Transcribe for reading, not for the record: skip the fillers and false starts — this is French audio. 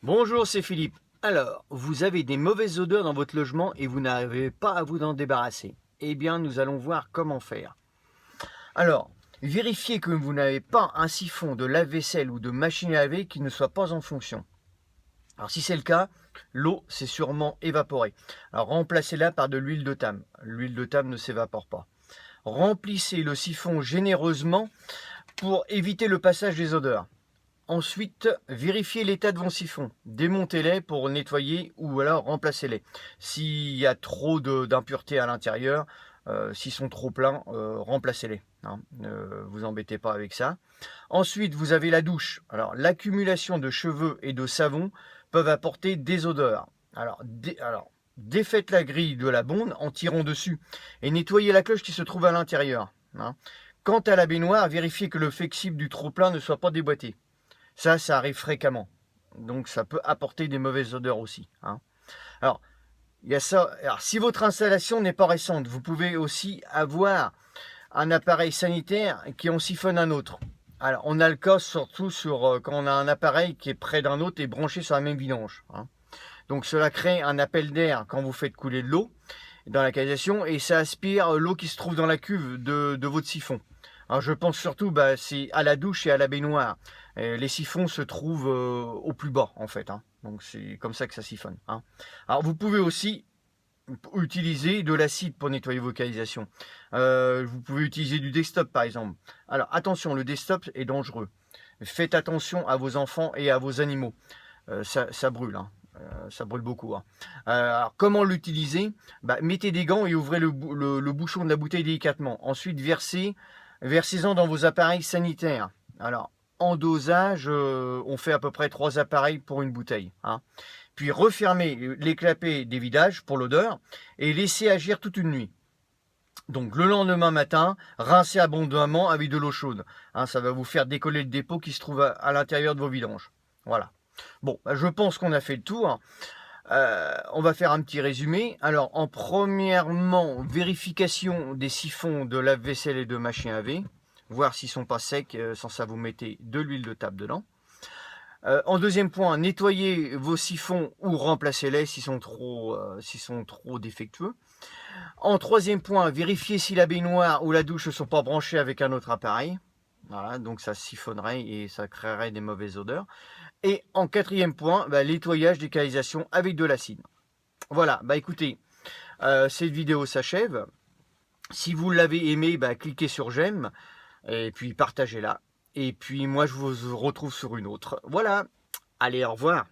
Bonjour, c'est Philippe. Alors, vous avez des mauvaises odeurs dans votre logement et vous n'arrivez pas à vous en débarrasser. Eh bien, nous allons voir comment faire. Alors, vérifiez que vous n'avez pas un siphon de lave-vaisselle ou de machine à laver qui ne soit pas en fonction. Alors, si c'est le cas, l'eau s'est sûrement évaporée. Alors, remplacez-la par de l'huile de thym. L'huile de thym ne s'évapore pas. Remplissez le siphon généreusement pour éviter le passage des odeurs. Ensuite, vérifiez l'état de vos siphons. Démontez-les pour nettoyer ou alors remplacez-les. S'il y a trop d'impuretés à l'intérieur, s'ils sont trop pleins, remplacez-les. Hein. Ne vous embêtez pas avec ça. Ensuite, vous avez la douche. Alors, l'accumulation de cheveux et de savon peuvent apporter des odeurs. Alors, défaites la grille de la bonde en tirant dessus et nettoyez la cloche qui se trouve à l'intérieur. Hein. Quant à la baignoire, vérifiez que le flexible du trop-plein ne soit pas déboîté. Ça arrive fréquemment. Donc ça peut apporter des mauvaises odeurs aussi. Hein. Alors, il y a ça. Alors, si votre installation n'est pas récente, vous pouvez aussi avoir un appareil sanitaire qui en siphonne un autre. Alors, on a le cas surtout quand on a un appareil qui est près d'un autre et branché sur la même vidange. Hein. Donc cela crée un appel d'air quand vous faites couler de l'eau dans la canalisation et ça aspire l'eau qui se trouve dans la cuve de votre siphon. Alors je pense surtout c'est à la douche et à la baignoire. Les siphons se trouvent au plus bas en fait. Hein. Donc c'est comme ça que ça siphonne. Hein. Alors vous pouvez aussi utiliser de l'acide pour nettoyer vos canalisations. Vous pouvez utiliser du desktop par exemple. Alors attention, le desktop est dangereux. Faites attention à vos enfants et à vos animaux. Ça brûle. Hein. Ça brûle beaucoup. Hein. Alors, comment l'utiliser? Mettez des gants et ouvrez le bouchon de la bouteille délicatement. Ensuite, versez-en dans vos appareils sanitaires. Alors, en dosage, on fait à peu près 3 appareils pour une bouteille. Hein. Puis, refermez les clapets des vidages pour l'odeur et laissez agir toute une nuit. Donc, le lendemain matin, rincez abondamment avec de l'eau chaude. Hein, ça va vous faire décoller le dépôt qui se trouve à l'intérieur de vos vidanges. Voilà. Bon, je pense qu'on a fait le tour. On va faire un petit résumé. Alors, premièrement, vérification des siphons de lave-vaisselle et de machine à laver. Voir s'ils ne sont pas secs. Sans ça, vous mettez de l'huile de table dedans. En deuxième point, nettoyez vos siphons ou remplacez-les s'ils sont trop défectueux. En troisième point, vérifiez si la baignoire ou la douche ne sont pas branchées avec un autre appareil. Voilà, donc ça siphonnerait et ça créerait des mauvaises odeurs. Et en quatrième point, nettoyage des canalisations avec de l'acide. Voilà, écoutez, cette vidéo s'achève. Si vous l'avez aimé, cliquez sur j'aime et puis partagez-la. Et puis moi, je vous retrouve sur une autre. Voilà, allez, au revoir.